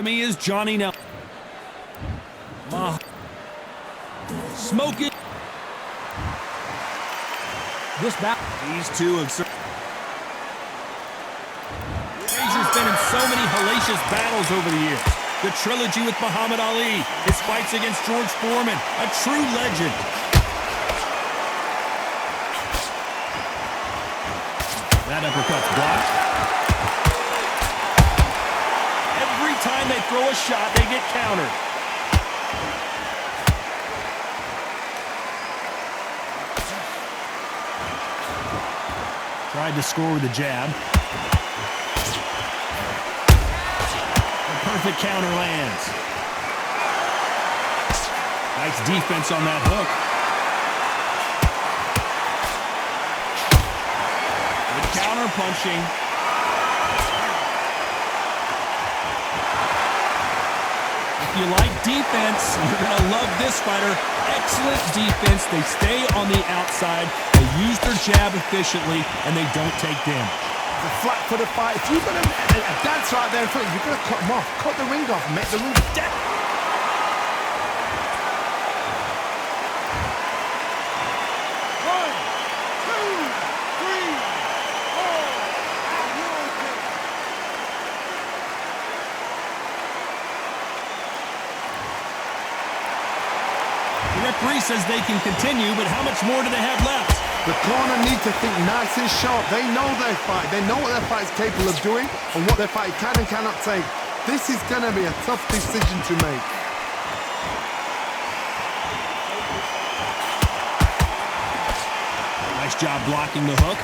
Me is Johnny now. Smoking. This battle. These two have. Frazier's been in so many hellacious battles over the years. The trilogy with Muhammad Ali, his fights against George Foreman, a true legend. That uppercut's blocked. Every time they throw a shot, they get countered. Tried to score with a jab. A perfect counter lands. Nice defense on that hook. Good counter punching. If you like defense, you're going to love this fighter. Excellent defense. They stay on the outside. They use their jab efficiently, and they don't take damage. The flat for the fight. If you've got a dance right there in front, you've got to cut him off. Cut the ring off and make the ring dead. The referee says they can continue, but how much more do they have left? The corner need to think nice and sharp. They know their fight. They know what their fight is capable of doing and what their fight can and cannot take. This is going to be a tough decision to make. Nice job blocking the hook.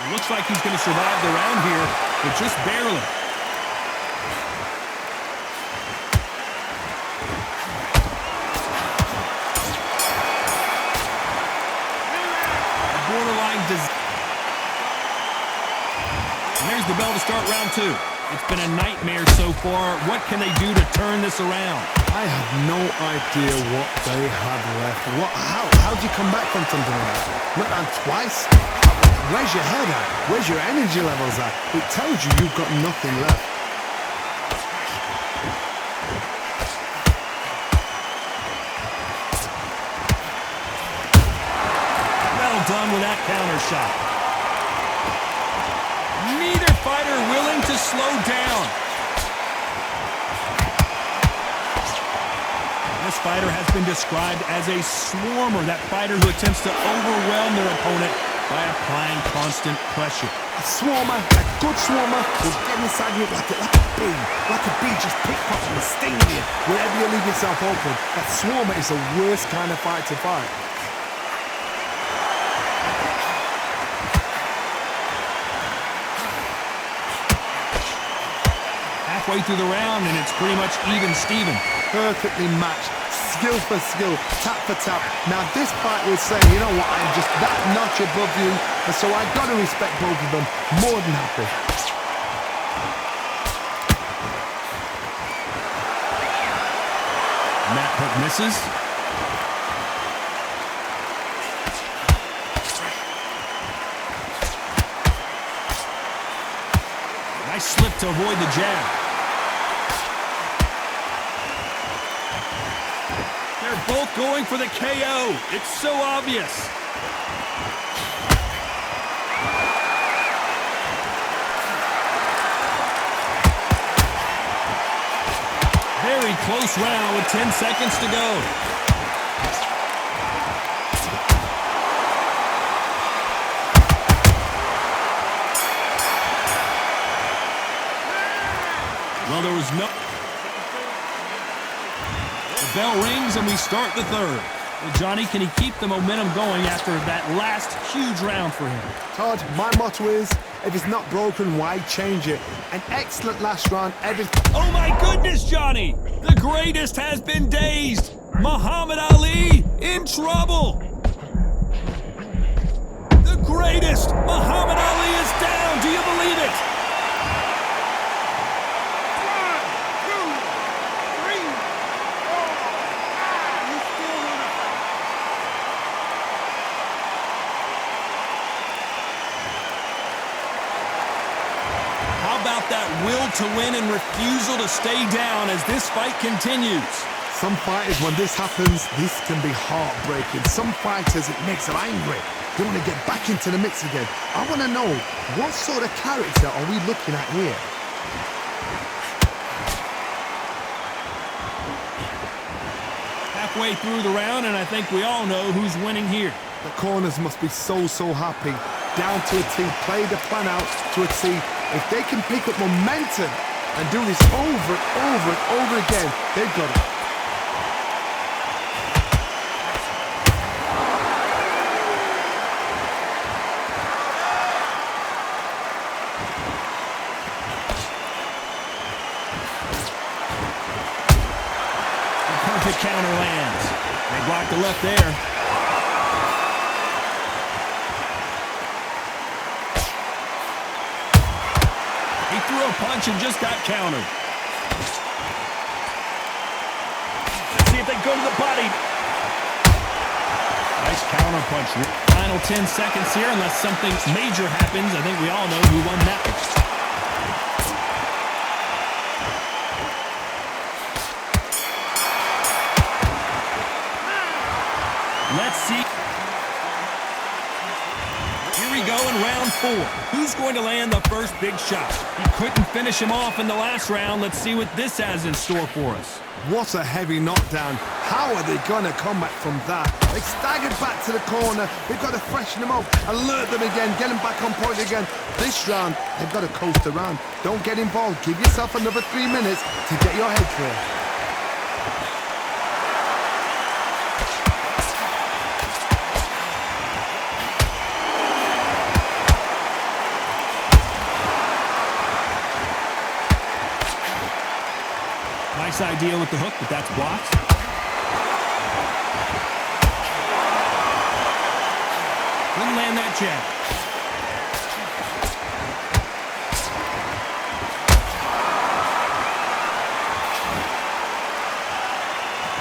It looks like he's going to survive the round here, but just barely. And there's the bell to start round two. It's been a nightmare so far. What can they do to turn this around? I have no idea what they have left. How do you come back from something like that? Not down twice? Where's your head at? Where's your energy levels at? It tells you you've got nothing left. Well done with that counter shot. Neither fighter willing to slow down. This fighter has been described as a swarmer, that fighter who attempts to overwhelm their opponent by applying constant pressure. A swarmer, a good swarmer, will get inside you like a bee just pickpocketing and stinging you wherever you leave yourself open. That swarmer is the worst kind of fight to fight. Halfway through the round, and it's pretty much even Steven. Perfectly matched, skill for skill, tap for tap. Now this fight was saying, you know what, I'm just that notch above you, and so I got to respect both of them. More than happy. And that hook misses. Nice slip to avoid the jab. They're both going for the KO. It's so obvious. Very close round with 10 seconds to go. Well, there was no... The bell rings and we start the third. Well, Johnny, can he keep the momentum going after that last huge round for him? Todd, my motto is, if it's not broken, why change it? An excellent last round. Oh my goodness, Johnny! The greatest has been dazed. Muhammad Ali in trouble. The greatest, Muhammad Ali is down. Do you believe it? 1, 2, 3, 4, 5. that will to win and refusal to stay down as this fight continues. Some fighters, when this happens, this can be heartbreaking. Some fighters, it makes them angry. They want to get back into the mix again. I want to know, what sort of character are we looking at here? Halfway through the round, and I think we all know who's winning here. The corners must be so happy. Down to a T, play the plan out to a T. If they can pick up momentum and do this over and over again, they've got it. Perfect counter lands. They block the left there. He threw a punch and just got countered. Let's see if they go to the body. Nice counter punch. Final 10 seconds here, unless something major happens. I think we all know who won that one. Let's see. Here we go in round 4. Who's going to land the first big shot? He couldn't finish him off in the last round. Let's see what this has in store for us. What a heavy knockdown. How are they going to come back from that? They staggered back to the corner. They've got to freshen them up, alert them again, get them back on point again. This round, they've got to coast around. Don't get involved. Give yourself another 3 minutes to get your head clear. Nice idea with the hook, but that's blocked. Couldn't land that jab.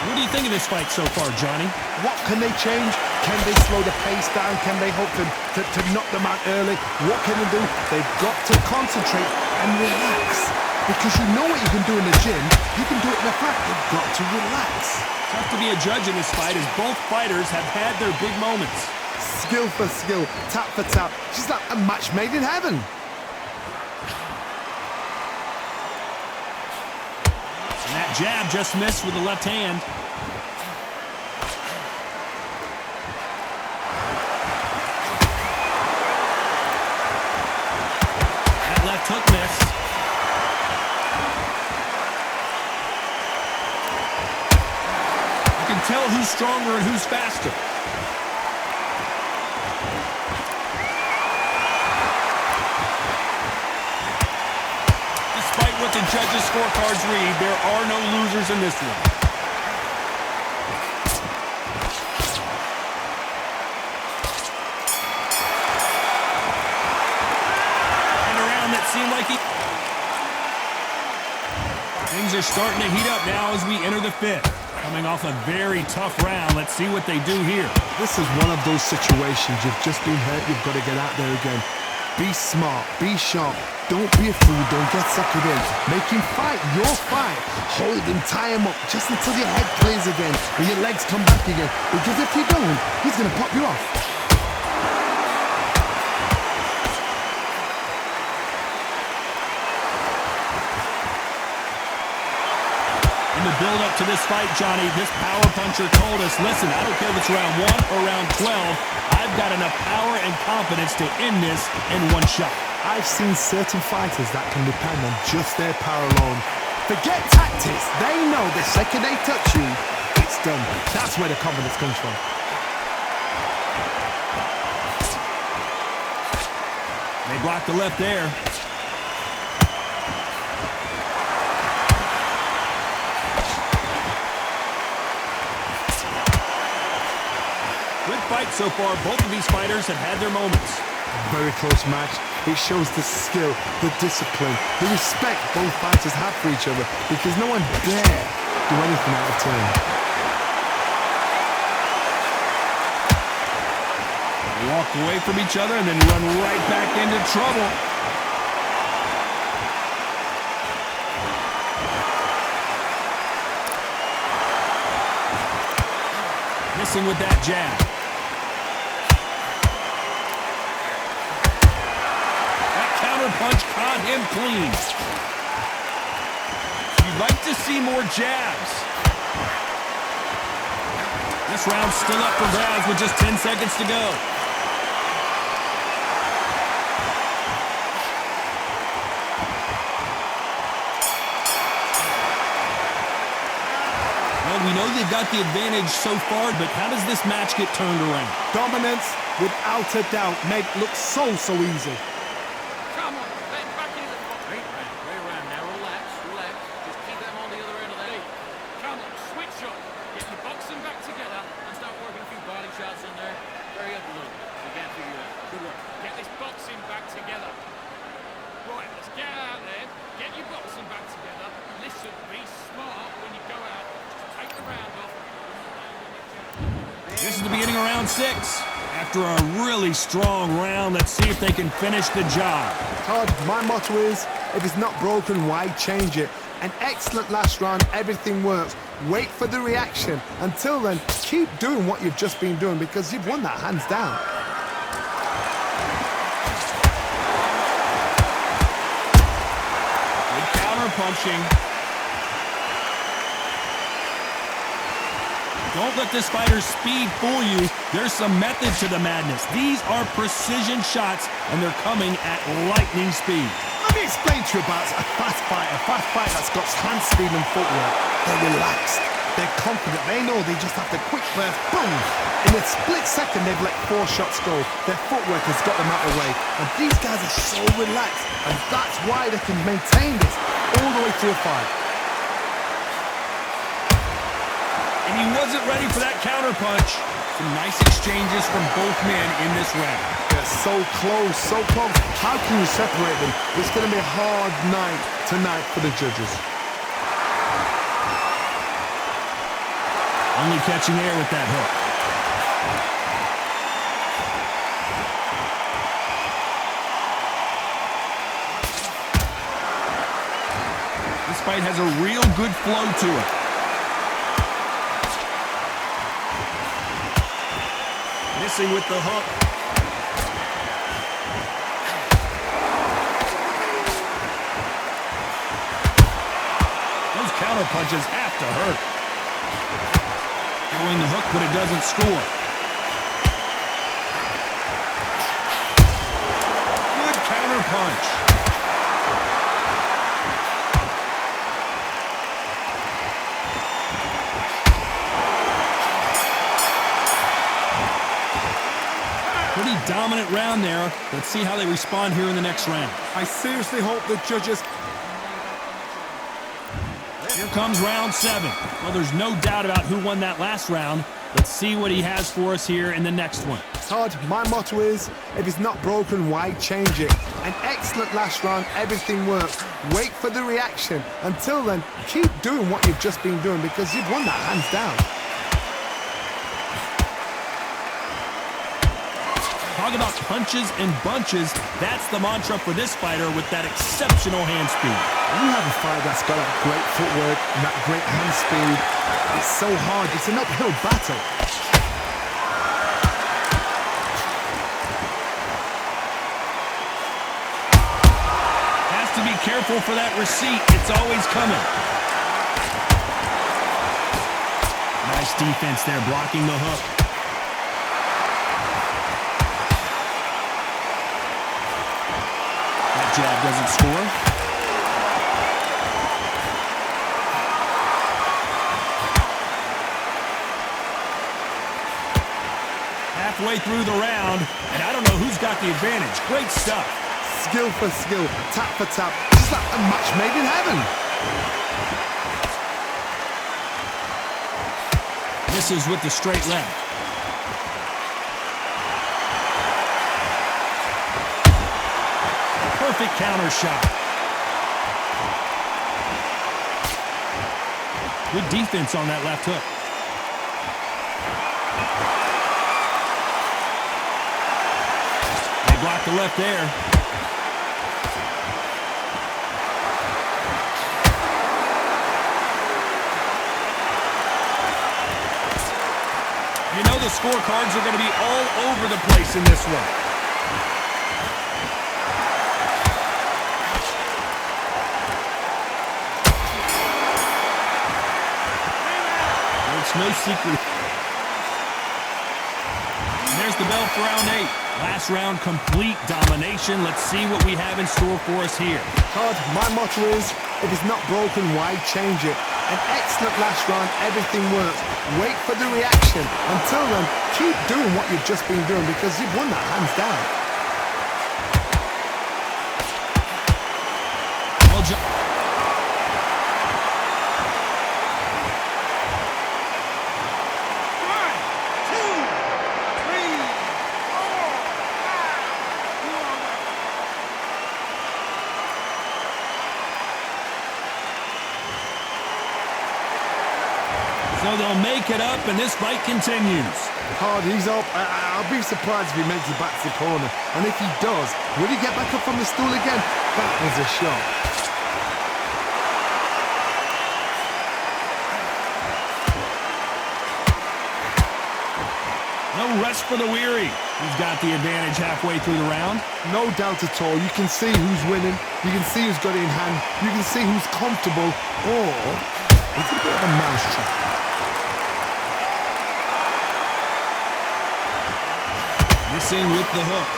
What do you think of this fight so far, Johnny? What can they change? Can they slow the pace down? Can they hope to knock them out early? What can they do? They've got to concentrate and relax. Because you know what you can do in the gym, you can do it in the fight. You've got to relax. Tough to be a judge in this fight as both fighters have had their big moments. Skill for skill, tap for tap. She's like a match made in heaven. And that jab just missed with the left hand. That left hook missed. Tell who's stronger and who's faster. Despite what the judges' scorecards read, there are no losers in this one. And a round that seemed like things are starting to heat up now as we enter the 5th. Coming off a very tough round. Let's see what they do here. This is one of those situations. You've just been hurt. You've got to get out there again. Be smart. Be sharp. Don't be a fool. Don't get suckered in. Make him fight your fight. Hold him. Tie him up just until your head clears again and your legs come back again. Because if you don't, he's going to pop you off. In the build-up to this fight, Johnny, this power puncher told us, listen, I don't care if it's round 1 or round 12, I've got enough power and confidence to end this in one shot. I've seen certain fighters that can depend on just their power alone. Forget tactics. They know the second they touch you, it's done. That's where the confidence comes from. They blocked the left there. Good fight so far. Both of these fighters have had their moments. Very close match. It shows the skill, the discipline, the respect both fighters have for each other because no one dare do anything out of turn. They walk away from each other and then run right back into trouble. missing with that jab. That counter punch caught him clean. You'd like to see more jabs. This round's still up for grabs with just 10 seconds to go. Well, we know they've got the advantage so far, but how does this match get turned around? Dominance, without a doubt, made it look so easy. Come on, let him back in the box. Way around now, relax. Just keep them on the other end of the lead. Come on, switch up. Get your boxing back together and start working a few body shots in there. Hurry up a little bit. We can't figure it out. Good work. Get this boxing back together. Right, let's get out there. Get your boxing back together. Listen, be smart when you go out. Just take the round off. This is the beginning of round 6. After a really strong round, let's see if they can finish the job. Todd, my motto is, if it's not broken, why change it? An excellent last round, everything works. Wait for the reaction. Until then, keep doing what you've just been doing because you've won that hands down. Good counter punching. Don't let this fighter's speed fool you. There's some method to the madness. These are precision shots, and they're coming at lightning speed. Let me explain to you about a fast fighter that's got hand speed and footwork. They're relaxed, they're confident, they know they just have to quick burst, boom! In a split second, they've let 4 shots go. Their footwork has got them out of the way. And these guys are so relaxed, and that's why they can maintain this all the way through a fight. And he wasn't ready for that counter punch. Some nice exchanges from both men in this round. They're so close, so close. How can you separate them? It's going to be a hard night tonight for the judges. Only catching air with that hook. This fight has a real good flow to it. Missing with the hook. Those counter punches have to hurt. Throwing the hook, but it doesn't score. Good counter punch. Pretty dominant round there. Let's see how they respond here in the next round. I seriously hope the judges... Here comes round 7. Well, there's no doubt about who won that last round. Let's see what he has for us here in the next one. Todd, my motto is, if it's not broken, why change it? An excellent last round, everything works. Wait for the reaction. Until then, keep doing what you've just been doing because you've won that hands down. Talk about punches and bunches. That's the mantra for this fighter with that exceptional hand speed. When you have a fighter that's got that great footwork and that great hand speed, it's so hard. It's an uphill battle. Has to be careful for that receipt. It's always coming. Nice defense there, blocking the hook. That jab doesn't score. Halfway through the round, and I don't know who's got the advantage. Great stuff. Skill for skill, tap for tap. Just like a match made in heaven. Misses with the straight left. Perfect counter shot. Good defense on that left hook. They blocked the left there. You know the scorecards are going to be all over the place in this one. It's no secret. And there's the bell for round 8. Last round, complete domination. Let's see what we have in store for us here. Todd, my motto is, if it's not broken, why change it? An excellent last round, everything works. Wait for the reaction. Until then, keep doing what you've just been doing because you've won that hands down. Well, John. So they'll make it up, and this fight continues. Todd, he's up. I'll be surprised if he makes it back to the corner. And if he does, will he get back up from the stool again? That was a shot. No rest for the weary. He's got the advantage halfway through the round. No doubt at all. You can see who's winning. You can see who's got it in hand. You can see who's comfortable. Or it's a bit of a mousetrap. Missing with the hook.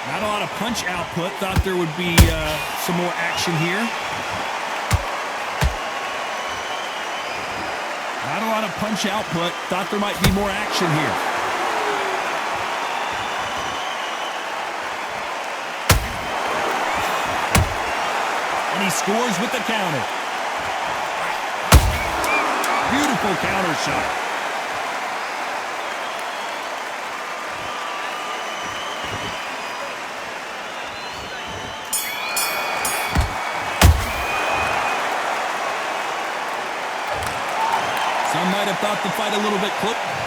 Not a lot of punch output. Thought there would be some more action here. Not a lot of punch output. Thought there might be more action here. And he scores with the counter. Beautiful counter shot. Some might have thought the fight a little bit close.